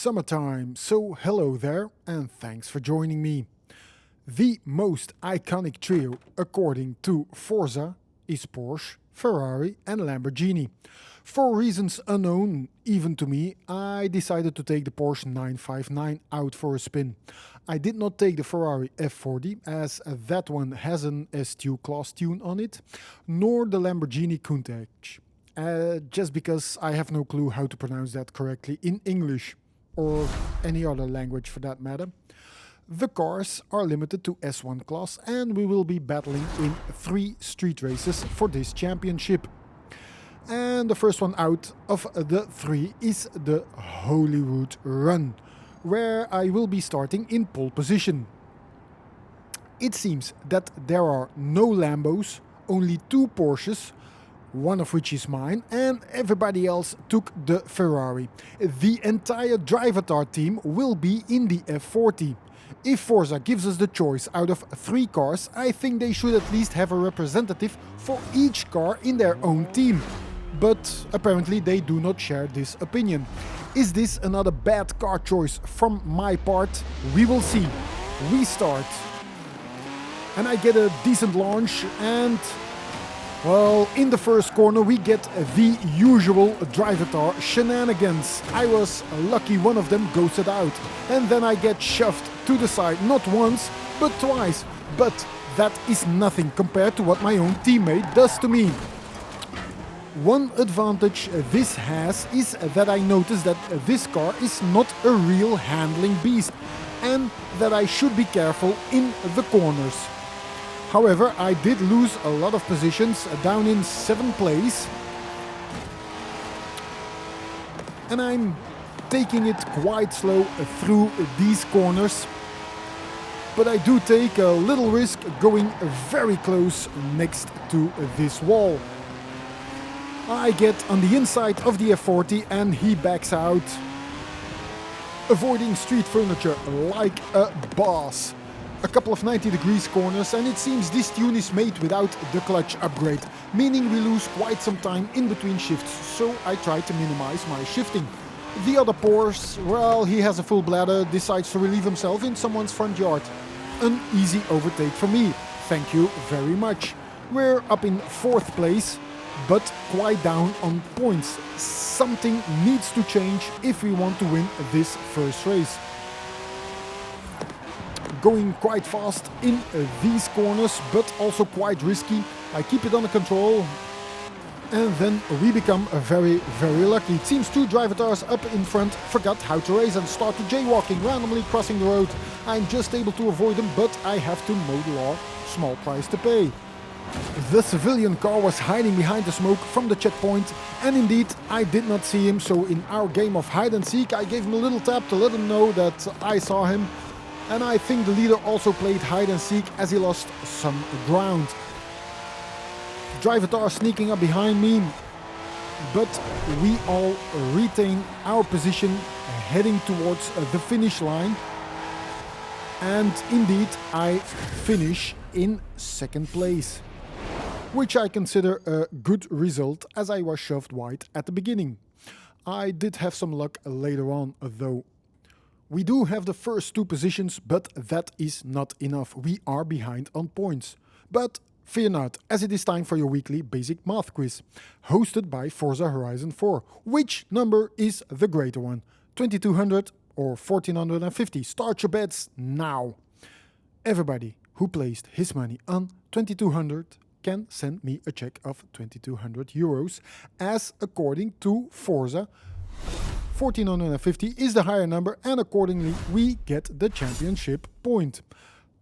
summertime, so hello there and thanks for joining me. The most iconic trio, according to Forza, is Porsche, Ferrari and Lamborghini. For reasons unknown even to me, I decided to take the Porsche 959 out for a spin. I did not take the Ferrari F40 as that one has an S2 class tune on it, nor the Lamborghini Countach. Just because I have no clue how to pronounce that correctly in English or any other language for that matter. The cars are limited to S1 class and we will be battling in 3 street races for this championship. And the first one out of the 3 is the Holyrood Run, where I will be starting in pole position. It seems that there are no Lambos, only 2 Porsches, one of which is mine, and everybody else took the Ferrari. The entire Drivatar team will be in the F40. If Forza gives us the choice out of 3 cars, I think they should at least have a representative for each car in their own team. But apparently they do not share this opinion. Is this another bad car choice from my part? We will see. We start. And I get a decent launch and... well, in the first corner we get the usual Drivatar shenanigans. I was lucky one of them ghosted out. And then I get shoved to the side, not once, but twice. But that is nothing compared to what my own teammate does to me. One advantage this has is that I notice that this car is not a real handling beast and that I should be careful in the corners. However, I did lose a lot of positions down in 7th place. And I'm taking it quite slow through these corners. But I do take a little risk going very close next to this wall. I get on the inside of the F40 and he backs out, avoiding street furniture like a boss. A couple of 90 degrees corners and it seems this tune is made without the clutch upgrade, meaning we lose quite some time in between shifts, so I try to minimize my shifting. The other Porsche, well, he has a full bladder, decides to relieve himself in someone's front yard. An easy overtake for me, thank you very much. We're up in 4th place, but quite down on points. Something needs to change if we want to win this first race. Going quite fast in these corners, but also quite risky. I keep it under control. And then we become very lucky. It seems 2 Drivatars up in front forgot how to race and start to jaywalking, randomly crossing the road. I'm just able to avoid them, but I have to mow the law. Small price to pay. The civilian car was hiding behind the smoke from the checkpoint, and indeed I did not see him, so in our game of hide and seek I gave him a little tap to let him know that I saw him. And I think the leader also played hide and seek as he lost some ground. Drivatar sneaking up behind me, but we all retain our position heading towards the finish line. And indeed I finish in 2nd place, which I consider a good result as I was shoved wide at the beginning. I did have some luck later on though. We do have the first 2 positions, but that is not enough. We are behind on points. But fear not, as it is time for your weekly basic math quiz, hosted by Forza Horizon 4. Which number is the greater one? 2200 or 1450? Start your bets now. Everybody who placed his money on 2200 can send me a check of 2200 euros, as according to Forza, 1450 is the higher number and accordingly we get the championship point.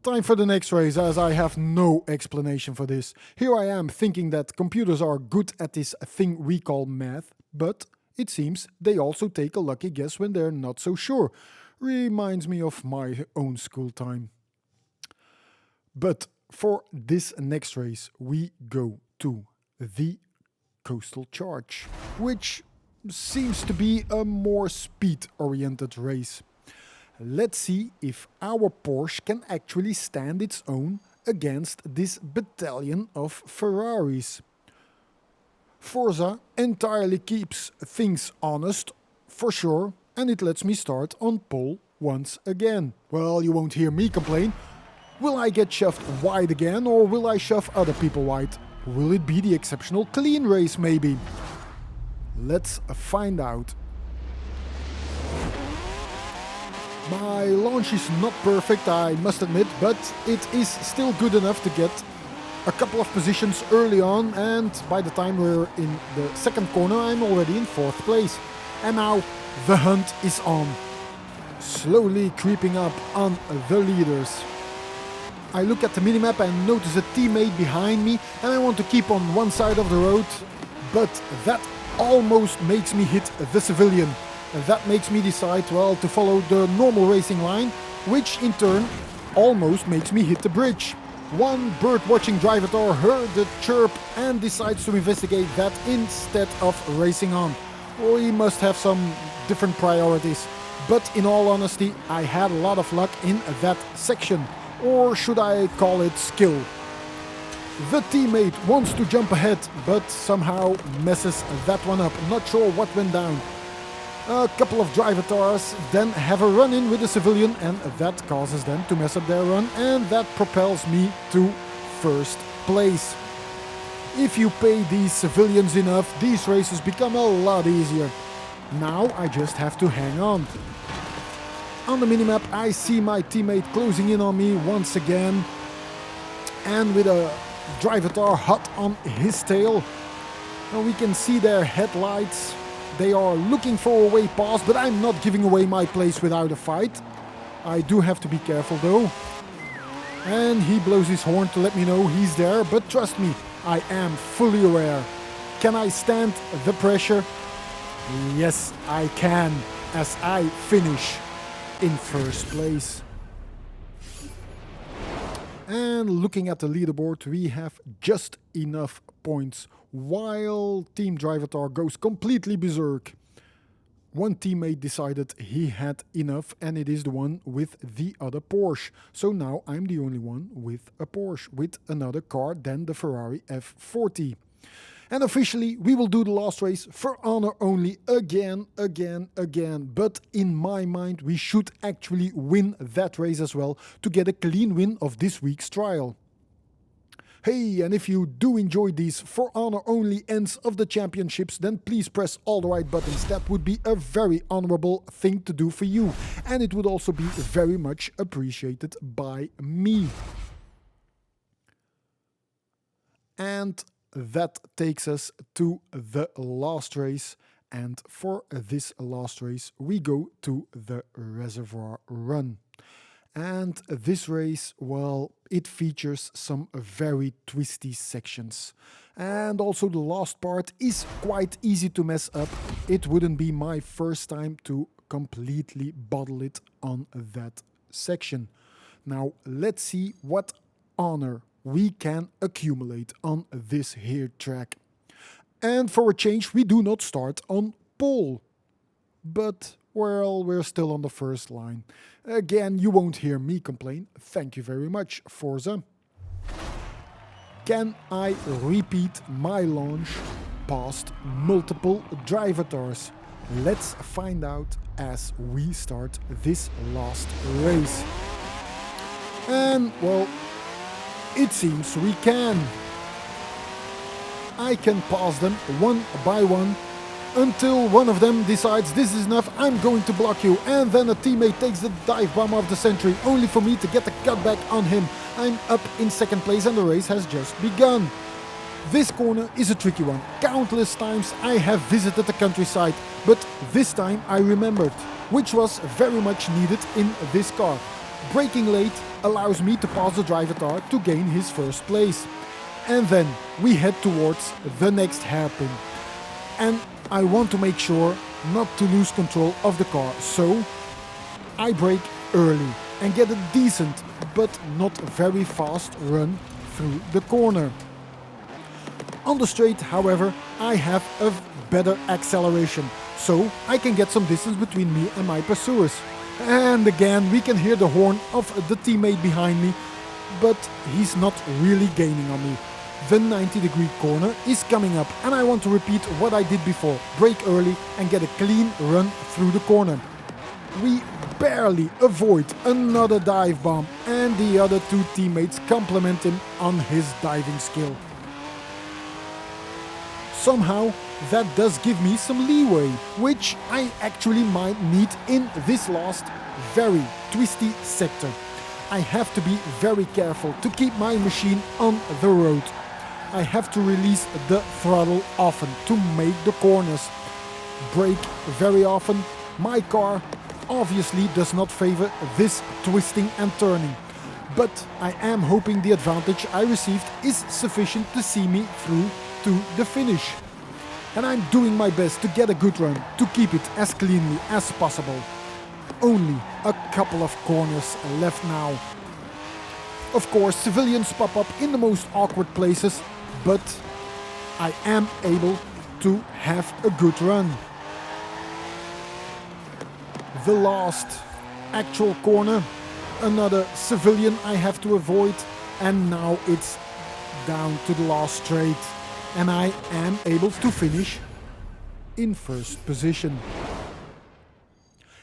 Time for the next race, as I have no explanation for this. Here I am thinking that computers are good at this thing we call math, but it seems they also take a lucky guess when they're not so sure. Reminds me of my own school time. But for this next race we go to the Coastal Charge, which seems to be a more speed-oriented race. Let's see if our Porsche can actually stand its own against this battalion of Ferraris. Forza entirely keeps things honest, for sure, and it lets me start on pole once again. Well, you won't hear me complain. Will I get shoved wide again, or will I shove other people wide? Will it be the exceptional clean race maybe? Let's find out. My launch is not perfect, I must admit, but it is still good enough to get a couple of positions early on, and by the time we're in the second corner I'm already in 4th place. And now the hunt is on, slowly creeping up on the leaders. I look at the minimap and notice a teammate behind me, and I want to keep on one side of the road, but that almost makes me hit the civilian. And that makes me decide, well, to follow the normal racing line, which in turn almost makes me hit the bridge. One bird-watching driver heard the chirp and decides to investigate that instead of racing on. Or he must have some different priorities. But in all honesty, I had a lot of luck in that section. Or should I call it skill? The teammate wants to jump ahead, but somehow messes that one up. Not sure what went down. A couple of drivatars then have a run-in with a civilian, and that causes them to mess up their run, and that propels me to 1st place. If you pay these civilians enough, these races become a lot easier. Now I just have to hang on. On the minimap I see my teammate closing in on me once again, and with a drivatar hot on his tail. And we can see their headlights. They are looking for a way past, but I'm not giving away my place without a fight. I do have to be careful though. And he blows his horn to let me know he's there, but trust me, I am fully aware. Can I stand the pressure? Yes, I can, as I finish in 1st place. And looking at the leaderboard, we have just enough points, while Team Drivatar goes completely berserk. One teammate decided he had enough, and it is the one with the other Porsche. So now I'm the only one with a Porsche, with another car than the Ferrari F40. And officially, we will do the last race for honor only again. But in my mind, we should actually win that race as well to get a clean win of this week's trial. Hey, and if you do enjoy these for honor only ends of the championships, then please press all the right buttons. That would be a very honorable thing to do for you. And it would also be very much appreciated by me. And that takes us to the last race. And for this last race, we go to the Reservoir Run. And this race, well, it features some very twisty sections. And also the last part is quite easy to mess up. It wouldn't be my first time to completely bottle it on that section. Now, let's see what honor we can accumulate on this here track. And for a change, we do not start on pole. But, well, we're still on the first line. Again, you won't hear me complain. Thank you very much, Forza. Can I repeat my launch past multiple drivatars? Let's find out as we start this last race. And, well, it seems we can. I can pass them one by one, until one of them decides this is enough, I'm going to block you, and then a teammate takes the dive bomb of the century, only for me to get the cutback on him. I'm up in 2nd place and the race has just begun. This corner is a tricky one. Countless times I have visited the countryside, but this time I remembered, which was very much needed in this car. Braking late allows me to pass the drivatar to gain his 1st place. And then we head towards the next hairpin. And I want to make sure not to lose control of the car, so I brake early and get a decent but not very fast run through the corner. On the straight, however, I have a better acceleration, so I can get some distance between me and my pursuers. And again, we can hear the horn of the teammate behind me, but he's not really gaining on me. The 90-degree corner is coming up and I want to repeat what I did before. Brake early and get a clean run through the corner. We barely avoid another dive bomb and the other two teammates compliment him on his diving skill. Somehow that does give me some leeway, which I actually might need in this last very twisty sector. I have to be very careful to keep my machine on the road. I have to release the throttle often to make the corners. Brake very often. My car obviously does not favor this twisting and turning. But I am hoping the advantage I received is sufficient to see me through to the finish. And I'm doing my best to get a good run, to keep it as cleanly as possible. Only a couple of corners left now. Of course, civilians pop up in the most awkward places, but I am able to have a good run. The last actual corner, another civilian I have to avoid, and now it's down to the last straight, and I am able to finish in first position.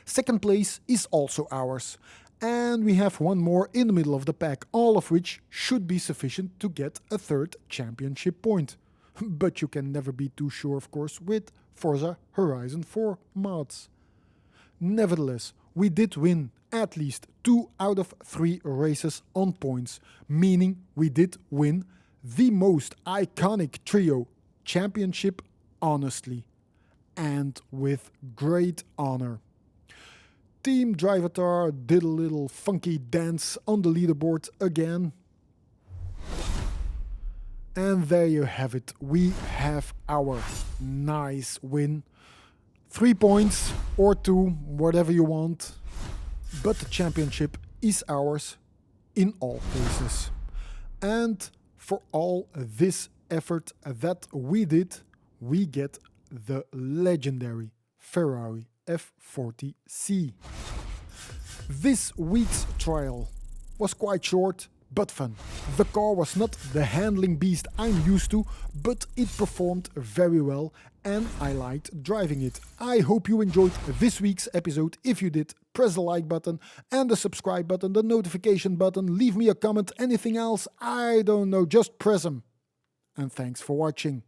Second place is also ours, and we have one more in the middle of the pack, all of which should be sufficient to get a third championship point. But you can never be too sure, of course, with Forza Horizon 4 mods. Nevertheless, we did win at least 2 out of 3 races on points, meaning we did win the most iconic trio championship honestly and with great honor. Team Drivatar did a little funky dance on the leaderboard again. And there you have it. We have our nice win. 3 points or 2, whatever you want. But the championship is ours in all cases. And for all this effort that we did, we get the legendary Ferrari F40C. This week's trial was quite short but fun. The car was not the handling beast I'm used to, but it performed very well and I liked driving it. I hope you enjoyed this week's episode. If you did, press the like button and the subscribe button, the notification button, leave me a comment, anything else, I don't know, just press them. And thanks for watching.